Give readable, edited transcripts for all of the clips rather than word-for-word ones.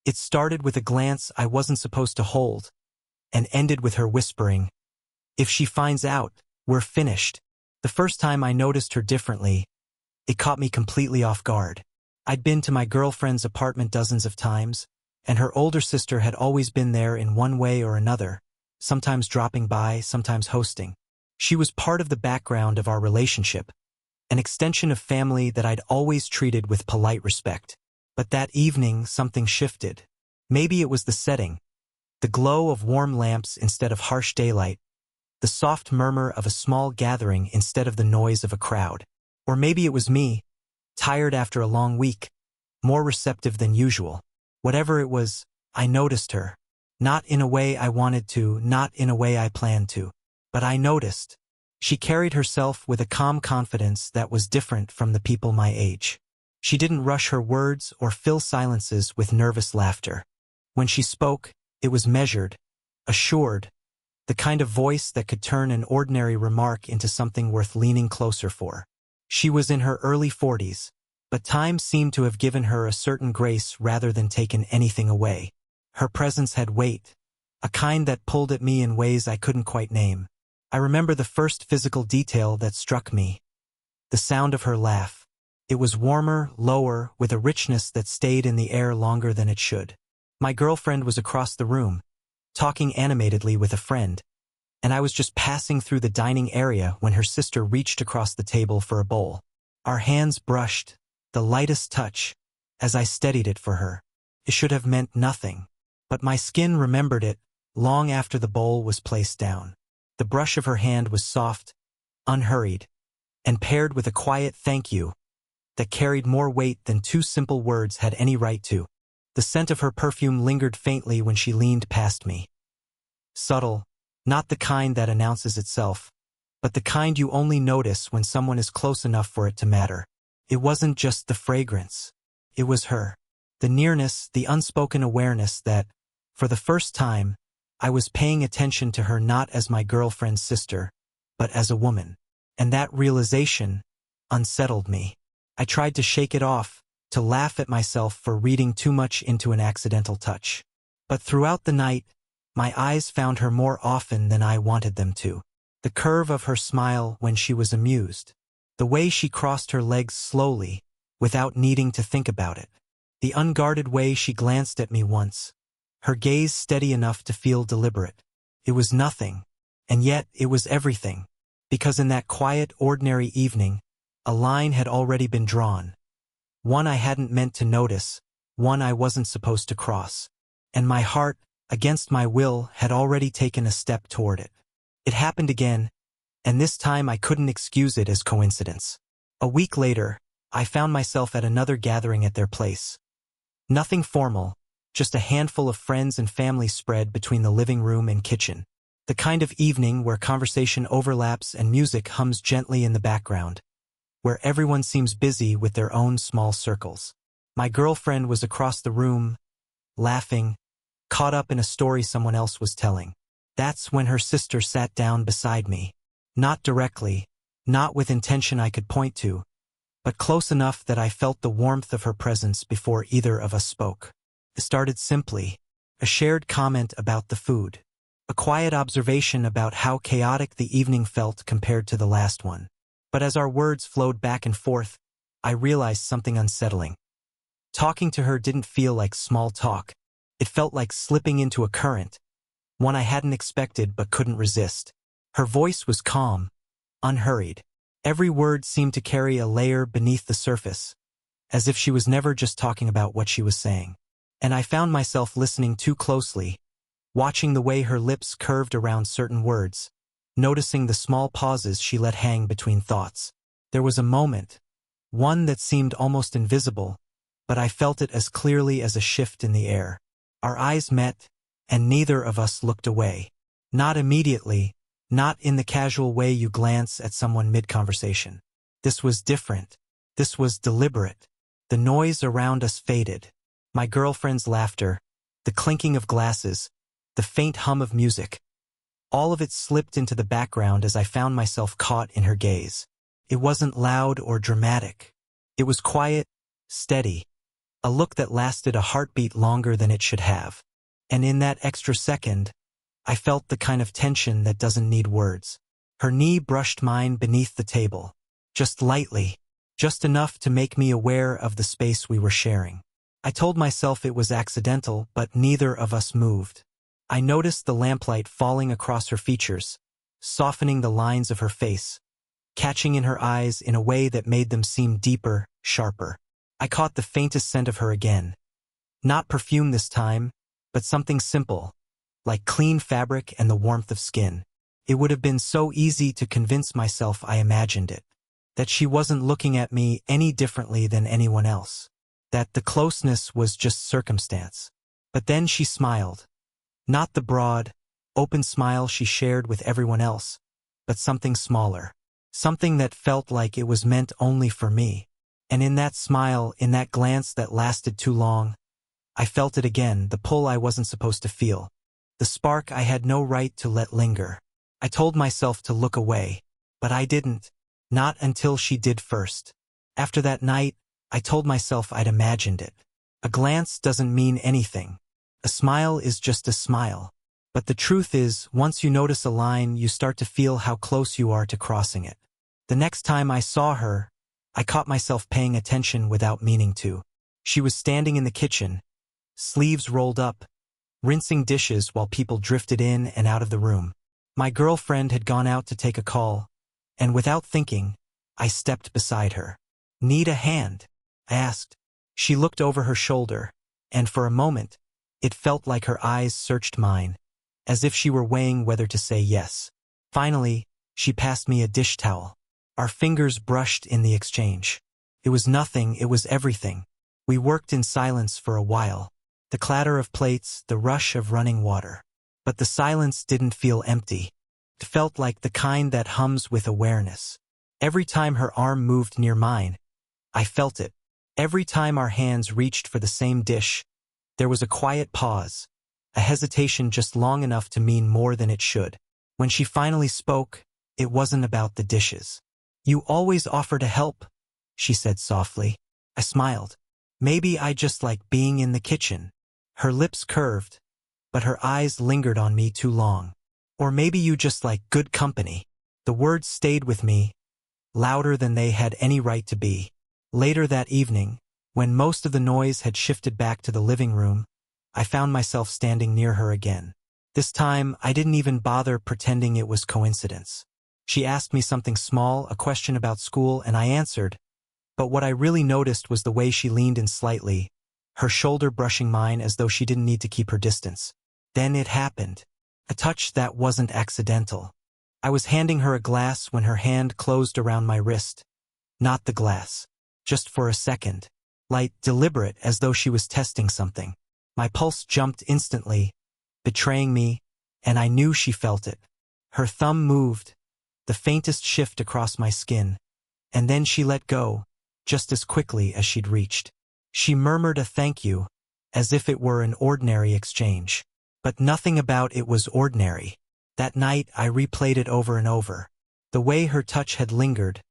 It started with a glance I wasn't supposed to hold, and ended with her whispering, "If she finds out, we're finished." The first time I noticed her differently, it caught me completely off guard. I'd been to my girlfriend's apartment dozens of times, and her older sister had always been there in one way or another, sometimes dropping by, sometimes hosting. She was part of the background of our relationship, an extension of family that I'd always treated with polite respect. But that evening, something shifted. Maybe it was the setting, the glow of warm lamps instead of harsh daylight, the soft murmur of a small gathering instead of the noise of a crowd. Or maybe it was me, tired after a long week, more receptive than usual. Whatever it was, I noticed her. Not in a way I wanted to, not in a way I planned to. But I noticed. She carried herself with a calm confidence that was different from the people my age. She didn't rush her words or fill silences with nervous laughter. When she spoke, it was measured, assured, the kind of voice that could turn an ordinary remark into something worth leaning closer for. She was in her early 40s, but time seemed to have given her a certain grace rather than taken anything away. Her presence had weight, a kind that pulled at me in ways I couldn't quite name. I remember the first physical detail that struck me. The sound of her laugh. It was warmer, lower, with a richness that stayed in the air longer than it should. My girlfriend was across the room, talking animatedly with a friend, and I was just passing through the dining area when her sister reached across the table for a bowl. Our hands brushed, the lightest touch, as I steadied it for her. It should have meant nothing, but my skin remembered it long after the bowl was placed down. The brush of her hand was soft, unhurried, and paired with a quiet thank you that carried more weight than two simple words had any right to. The scent of her perfume lingered faintly when she leaned past me. Subtle, not the kind that announces itself, but the kind you only notice when someone is close enough for it to matter. It wasn't just the fragrance. It was her. The nearness, the unspoken awareness that, for the first time, I was paying attention to her not as my girlfriend's sister, but as a woman. And that realization unsettled me. I tried to shake it off, to laugh at myself for reading too much into an accidental touch. But throughout the night, my eyes found her more often than I wanted them to. The curve of her smile when she was amused. The way she crossed her legs slowly, without needing to think about it. The unguarded way she glanced at me once. Her gaze steady enough to feel deliberate. It was nothing, and yet it was everything. Because in that quiet, ordinary evening, a line had already been drawn. One I hadn't meant to notice, one I wasn't supposed to cross. And my heart, against my will, had already taken a step toward it. It happened again, and this time I couldn't excuse it as coincidence. A week later, I found myself at another gathering at their place. Nothing formal, just a handful of friends and family spread between the living room and kitchen. The kind of evening where conversation overlaps and music hums gently in the background, where everyone seems busy with their own small circles. My girlfriend was across the room, laughing, caught up in a story someone else was telling. That's when her sister sat down beside me. Not directly, not with intention I could point to, but close enough that I felt the warmth of her presence before either of us spoke. It started simply, a shared comment about the food, a quiet observation about how chaotic the evening felt compared to the last one. But as our words flowed back and forth, I realized something unsettling. Talking to her didn't feel like small talk. It felt like slipping into a current, one I hadn't expected but couldn't resist. Her voice was calm, unhurried. Every word seemed to carry a layer beneath the surface, as if she was never just talking about what she was saying. And I found myself listening too closely, watching the way her lips curved around certain words, noticing the small pauses she let hang between thoughts. There was a moment, one that seemed almost invisible, but I felt it as clearly as a shift in the air. Our eyes met, and neither of us looked away. Not immediately, not in the casual way you glance at someone mid-conversation. This was different. This was deliberate. The noise around us faded. My girlfriend's laughter, the clinking of glasses, the faint hum of music. All of it slipped into the background as I found myself caught in her gaze. It wasn't loud or dramatic. It was quiet, steady, a look that lasted a heartbeat longer than it should have. And in that extra second, I felt the kind of tension that doesn't need words. Her knee brushed mine beneath the table, just lightly, just enough to make me aware of the space we were sharing. I told myself it was accidental, but neither of us moved. I noticed the lamplight falling across her features, softening the lines of her face, catching in her eyes in a way that made them seem deeper, sharper. I caught the faintest scent of her again. Not perfume this time, but something simple, like clean fabric and the warmth of skin. It would have been so easy to convince myself I imagined it, that she wasn't looking at me any differently than anyone else, that the closeness was just circumstance. But then she smiled. Not the broad, open smile she shared with everyone else, but something smaller, something that felt like it was meant only for me. And in that smile, in that glance that lasted too long, I felt it again, the pull I wasn't supposed to feel, the spark I had no right to let linger. I told myself to look away, but I didn't, not until she did first. After that night, I told myself I'd imagined it. A glance doesn't mean anything. A smile is just a smile. But the truth is, once you notice a line, you start to feel how close you are to crossing it. The next time I saw her, I caught myself paying attention without meaning to. She was standing in the kitchen, sleeves rolled up, rinsing dishes while people drifted in and out of the room. My girlfriend had gone out to take a call, and without thinking, I stepped beside her. "Need a hand?" I asked. She looked over her shoulder, and for a moment, it felt like her eyes searched mine, as if she were weighing whether to say yes. Finally, she passed me a dish towel. Our fingers brushed in the exchange. It was nothing, it was everything. We worked in silence for a while. The clatter of plates, the rush of running water. But the silence didn't feel empty. It felt like the kind that hums with awareness. Every time her arm moved near mine, I felt it. Every time our hands reached for the same dish, there was a quiet pause, a hesitation just long enough to mean more than it should. When she finally spoke, it wasn't about the dishes. "You always offer to help," she said softly. I smiled. Maybe I just like being in the kitchen. Her lips curved, but her eyes lingered on me too long. Or maybe you just like good company. The words stayed with me, louder than they had any right to be. Later that evening, when most of the noise had shifted back to the living room, I found myself standing near her again. This time, I didn't even bother pretending it was coincidence. She asked me something small, a question about school, and I answered. But what I really noticed was the way she leaned in slightly, her shoulder brushing mine as though she didn't need to keep her distance. Then it happened. A touch that wasn't accidental. I was handing her a glass when her hand closed around my wrist. Not the glass. Just for a second. Light, deliberate, as though she was testing something. My pulse jumped instantly, betraying me, and I knew she felt it. Her thumb moved, the faintest shift across my skin, and then she let go, just as quickly as she'd reached. She murmured a thank you, as if it were an ordinary exchange. But nothing about it was ordinary. That night I replayed it over and over. The way her touch had lingered,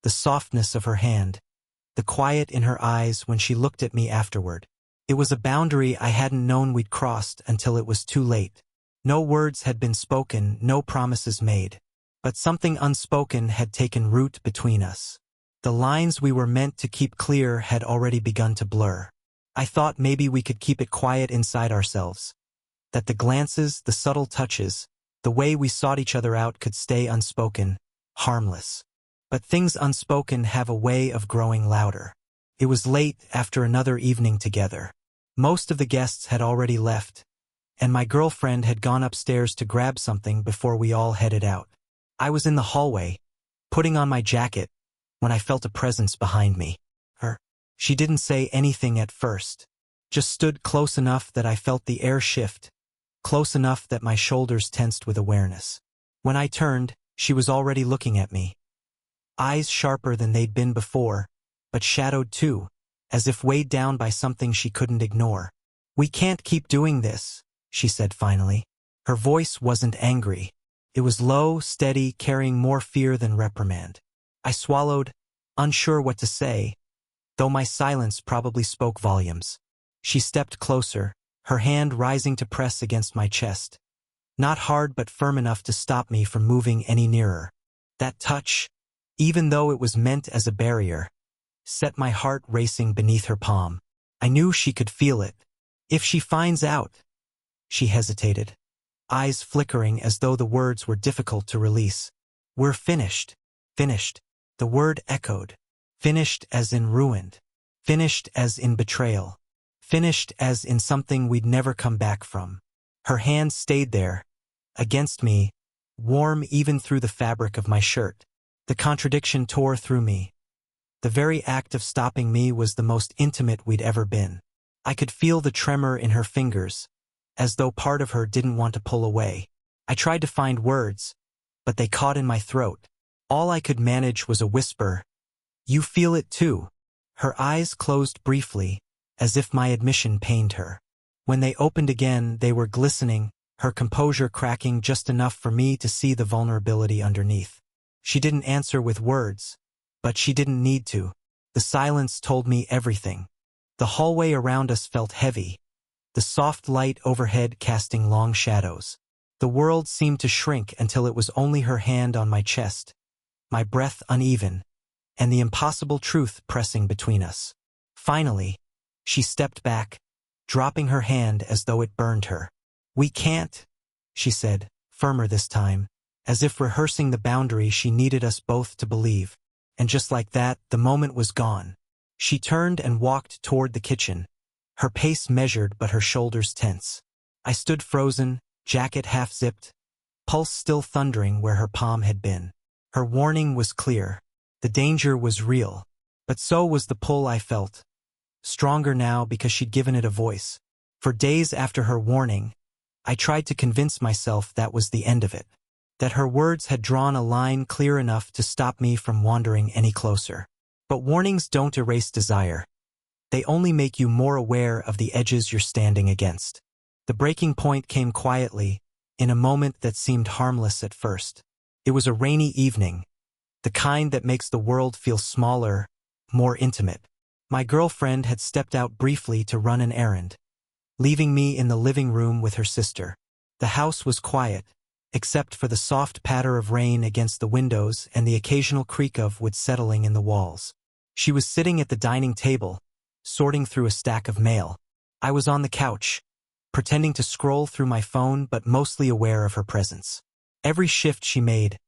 the softness of her hand, the quiet in her eyes when she looked at me afterward. It was a boundary I hadn't known we'd crossed until it was too late. No words had been spoken, no promises made. But something unspoken had taken root between us. The lines we were meant to keep clear had already begun to blur. I thought maybe we could keep it quiet inside ourselves. That the glances, the subtle touches, the way we sought each other out could stay unspoken, harmless. But things unspoken have a way of growing louder. It was late after another evening together. Most of the guests had already left, and my girlfriend had gone upstairs to grab something before we all headed out. I was in the hallway, putting on my jacket, when I felt a presence behind me. Her. She didn't say anything at first, just stood close enough that I felt the air shift, close enough that my shoulders tensed with awareness. When I turned, she was already looking at me. Eyes sharper than they'd been before, but shadowed too, as if weighed down by something she couldn't ignore. "We can't keep doing this," she said finally. Her voice wasn't angry. It was low, steady, carrying more fear than reprimand. I swallowed, unsure what to say, though my silence probably spoke volumes. She stepped closer, her hand rising to press against my chest. Not hard but firm enough to stop me from moving any nearer. That touch, even though it was meant as a barrier, set my heart racing beneath her palm. I knew she could feel it. If she finds out. She hesitated, eyes flickering as though the words were difficult to release. We're finished. Finished. The word echoed. Finished as in ruined. Finished as in betrayal. Finished as in something we'd never come back from. Her hand stayed there, against me, warm even through the fabric of my shirt. The contradiction tore through me. The very act of stopping me was the most intimate we'd ever been. I could feel the tremor in her fingers, as though part of her didn't want to pull away. I tried to find words, but they caught in my throat. All I could manage was a whisper. You feel it too. Her eyes closed briefly, as if my admission pained her. When they opened again, they were glistening, her composure cracking just enough for me to see the vulnerability underneath. She didn't answer with words, but she didn't need to. The silence told me everything. The hallway around us felt heavy, the soft light overhead casting long shadows. The world seemed to shrink until it was only her hand on my chest, my breath uneven, and the impossible truth pressing between us. Finally, she stepped back, dropping her hand as though it burned her. We can't, she said, firmer this time, as if rehearsing the boundary she needed us both to believe. And just like that, the moment was gone. She turned and walked toward the kitchen, her pace measured but her shoulders tense. I stood frozen, jacket half-zipped, pulse still thundering where her palm had been. Her warning was clear. The danger was real, but so was the pull I felt. Stronger now because she'd given it a voice. For days after her warning, I tried to convince myself that was the end of it, that her words had drawn a line clear enough to stop me from wandering any closer. But warnings don't erase desire. They only make you more aware of the edges you're standing against. The breaking point came quietly, in a moment that seemed harmless at first. It was a rainy evening, the kind that makes the world feel smaller, more intimate. My girlfriend had stepped out briefly to run an errand, leaving me in the living room with her sister. The house was quiet, except for the soft patter of rain against the windows and the occasional creak of wood settling in the walls. She was sitting at the dining table, sorting through a stack of mail. I was on the couch, pretending to scroll through my phone but mostly aware of her presence. Every shift she made,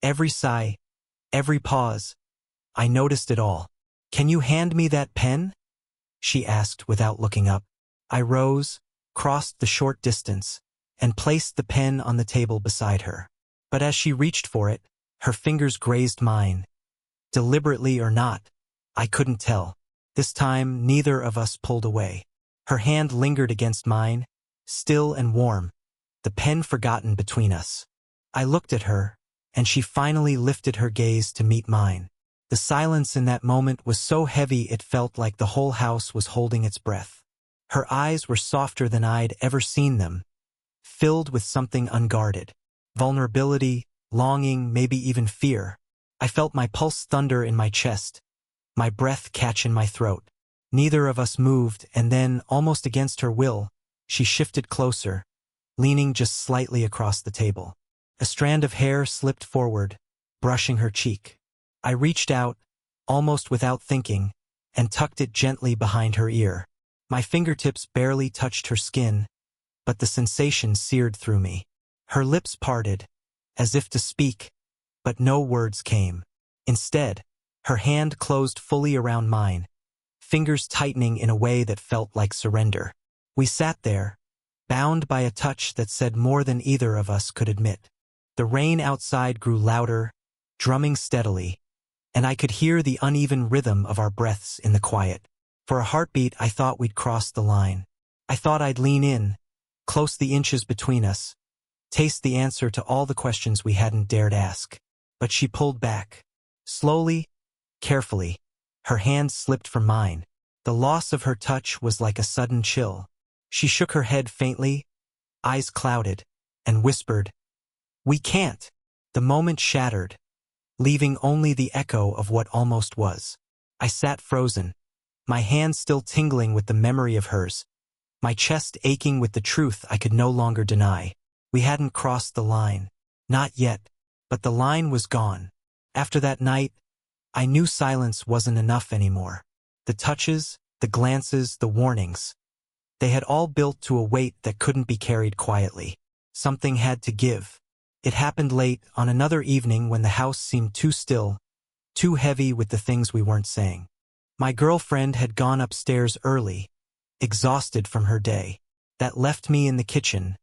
every sigh, every pause, I noticed it all. Can you hand me that pen? She asked without looking up. I rose, crossed the short distance, and placed the pen on the table beside her. But as she reached for it, her fingers grazed mine. Deliberately or not, I couldn't tell. This time, neither of us pulled away. Her hand lingered against mine, still and warm, the pen forgotten between us. I looked at her, and she finally lifted her gaze to meet mine. The silence in that moment was so heavy it felt like the whole house was holding its breath. Her eyes were softer than I'd ever seen them, filled with something unguarded. Vulnerability, longing, maybe even fear. I felt my pulse thunder in my chest, my breath catch in my throat. Neither of us moved, and then, almost against her will, she shifted closer, leaning just slightly across the table. A strand of hair slipped forward, brushing her cheek. I reached out, almost without thinking, and tucked it gently behind her ear. My fingertips barely touched her skin, but the sensation seared through me. Her lips parted, as if to speak, but no words came. Instead, her hand closed fully around mine, fingers tightening in a way that felt like surrender. We sat there, bound by a touch that said more than either of us could admit. The rain outside grew louder, drumming steadily, and I could hear the uneven rhythm of our breaths in the quiet. For a heartbeat, I thought we'd crossed the line. I thought I'd lean in, close the inches between us, taste the answer to all the questions we hadn't dared ask. But she pulled back. Slowly, carefully, her hand slipped from mine. The loss of her touch was like a sudden chill. She shook her head faintly, eyes clouded, and whispered, "We can't." The moment shattered, leaving only the echo of what almost was. I sat frozen, my hand still tingling with the memory of hers, my chest aching with the truth I could no longer deny. We hadn't crossed the line. Not yet, but the line was gone. After that night, I knew silence wasn't enough anymore. The touches, the glances, the warnings. They had all built to a weight that couldn't be carried quietly. Something had to give. It happened late, on another evening when the house seemed too still, too heavy with the things we weren't saying. My girlfriend had gone upstairs early, exhausted from her day. That left me in the kitchen,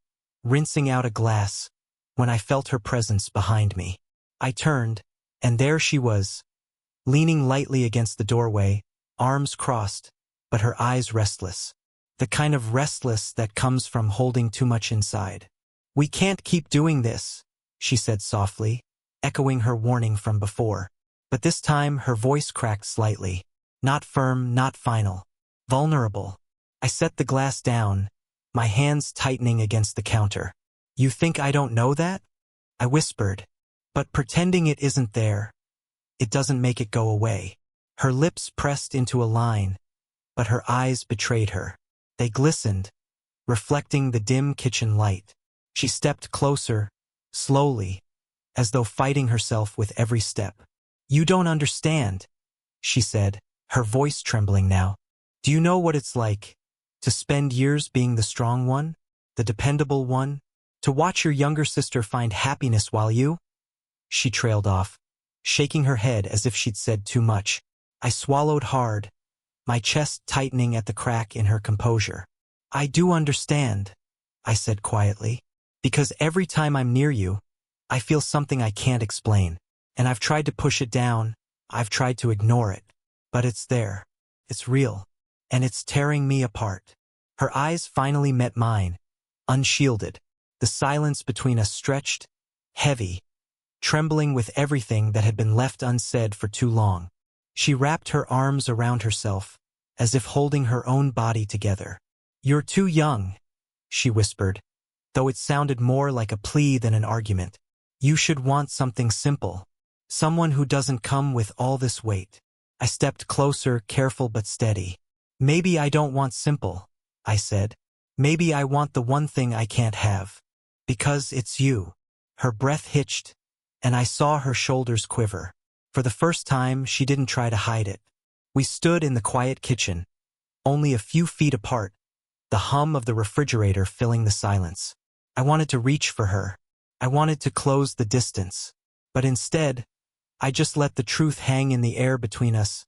rinsing out a glass, when I felt her presence behind me. I turned, and there she was, leaning lightly against the doorway, arms crossed, but her eyes restless. The kind of restless that comes from holding too much inside. "We can't keep doing this," she said softly, echoing her warning from before. But this time her voice cracked slightly. Not firm, not final. Vulnerable. I set the glass down, my hands tightening against the counter. "You think I don't know that?" I whispered. "But pretending it isn't there, it doesn't make it go away." Her lips pressed into a line, but her eyes betrayed her. They glistened, reflecting the dim kitchen light. She stepped closer, slowly, as though fighting herself with every step. "You don't understand," she said, her voice trembling now. "Do you know what it's like to spend years being the strong one, the dependable one, to watch your younger sister find happiness while you—" She trailed off, shaking her head as if she'd said too much. I swallowed hard, my chest tightening at the crack in her composure. "I do understand," I said quietly, "because every time I'm near you, I feel something I can't explain. And I've tried to push it down, I've tried to ignore it. But it's there. It's real. And it's tearing me apart." Her eyes finally met mine, unshielded. The silence between us stretched, heavy, trembling with everything that had been left unsaid for too long. She wrapped her arms around herself, as if holding her own body together. "You're too young," she whispered, though it sounded more like a plea than an argument. "You should want something simple. Someone who doesn't come with all this weight." I stepped closer, careful but steady. "Maybe I don't want simple," I said. "Maybe I want the one thing I can't have. Because it's you." Her breath hitched, and I saw her shoulders quiver. For the first time, she didn't try to hide it. We stood in the quiet kitchen, only a few feet apart, the hum of the refrigerator filling the silence. I wanted to reach for her. I wanted to close the distance. But instead, I just let the truth hang in the air between us,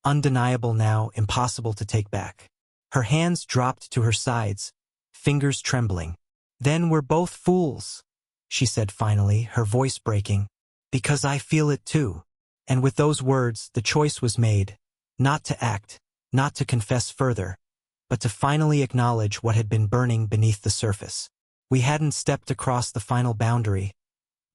undeniable now, impossible to take back. Her hands dropped to her sides, fingers trembling. "Then we're both fools," she said finally, her voice breaking. "Because I feel it too." And with those words, the choice was made, not to act, not to confess further, but to finally acknowledge what had been burning beneath the surface. We hadn't stepped across the final boundary,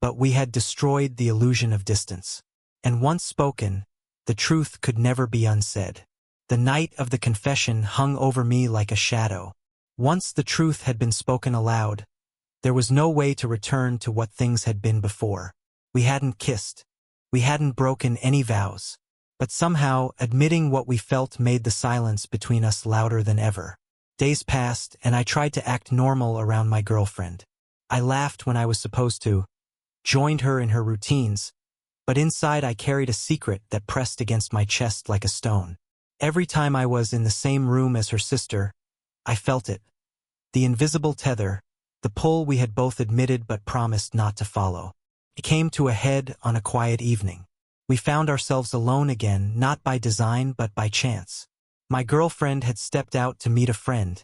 but we had destroyed the illusion of distance. And once spoken, the truth could never be unsaid. The night of the confession hung over me like a shadow. Once the truth had been spoken aloud, there was no way to return to what things had been before. We hadn't kissed. We hadn't broken any vows. But somehow, admitting what we felt made the silence between us louder than ever. Days passed, and I tried to act normal around my girlfriend. I laughed when I was supposed to, joined her in her routines, but inside I carried a secret that pressed against my chest like a stone. Every time I was in the same room as her sister, I felt it. The invisible tether, the pull we had both admitted but promised not to follow. It came to a head on a quiet evening. We found ourselves alone again, not by design but by chance. My girlfriend had stepped out to meet a friend,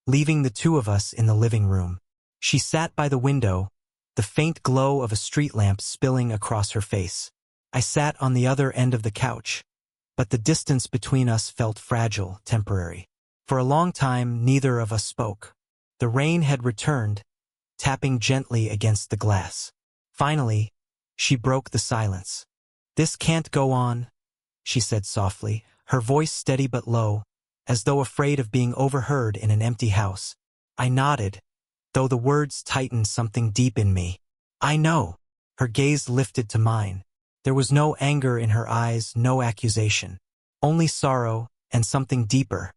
leaving the two of us in the living room. She sat by the window, the faint glow of a street lamp spilling across her face. I sat on the other end of the couch, but the distance between us felt fragile, temporary. For a long time, neither of us spoke. The rain had returned, tapping gently against the glass. Finally, she broke the silence. "This can't go on," she said softly, her voice steady but low, as though afraid of being overheard in an empty house. I nodded, though the words tightened something deep in me. "I know." Her gaze lifted to mine. There was no anger in her eyes, no accusation. Only sorrow, and something deeper.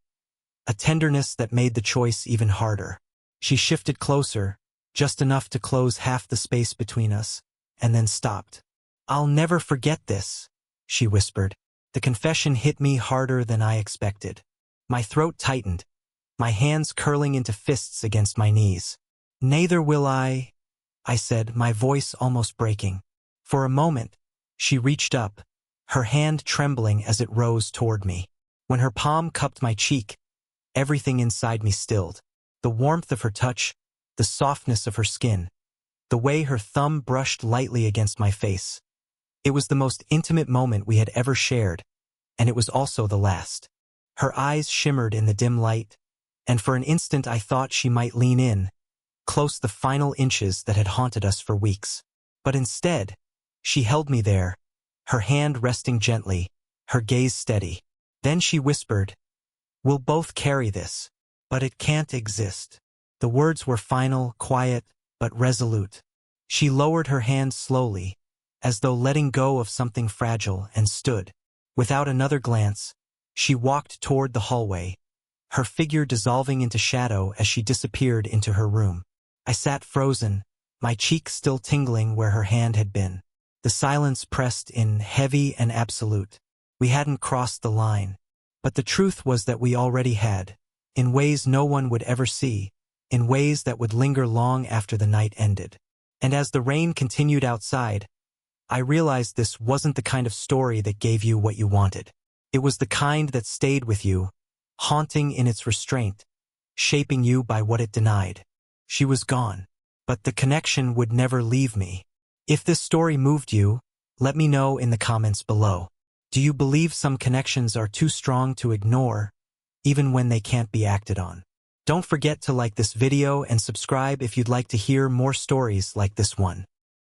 A tenderness that made the choice even harder. She shifted closer, just enough to close half the space between us, and then stopped. "I'll never forget this," she whispered. The confession hit me harder than I expected. My throat tightened, my hands curling into fists against my knees. "Neither will I," I said, my voice almost breaking. For a moment, she reached up, her hand trembling as it rose toward me. When her palm cupped my cheek, everything inside me stilled. The warmth of her touch, the softness of her skin, the way her thumb brushed lightly against my face. It was the most intimate moment we had ever shared, and it was also the last. Her eyes shimmered in the dim light, and for an instant I thought she might lean in, close the final inches that had haunted us for weeks. But instead, she held me there, her hand resting gently, her gaze steady. Then she whispered, "We'll both carry this, but it can't exist." The words were final, quiet, but resolute. She lowered her hand slowly, as though letting go of something fragile, and stood. Without another glance, she walked toward the hallway, her figure dissolving into shadow as she disappeared into her room. I sat frozen, my cheek still tingling where her hand had been. The silence pressed in, heavy and absolute. We hadn't crossed the line, but the truth was that we already had, in ways no one would ever see, in ways that would linger long after the night ended. And as the rain continued outside, I realized this wasn't the kind of story that gave you what you wanted. It was the kind that stayed with you, haunting in its restraint, shaping you by what it denied. She was gone, but the connection would never leave me. If this story moved you, let me know in the comments below. Do you believe some connections are too strong to ignore, even when they can't be acted on? Don't forget to like this video and subscribe if you'd like to hear more stories like this one.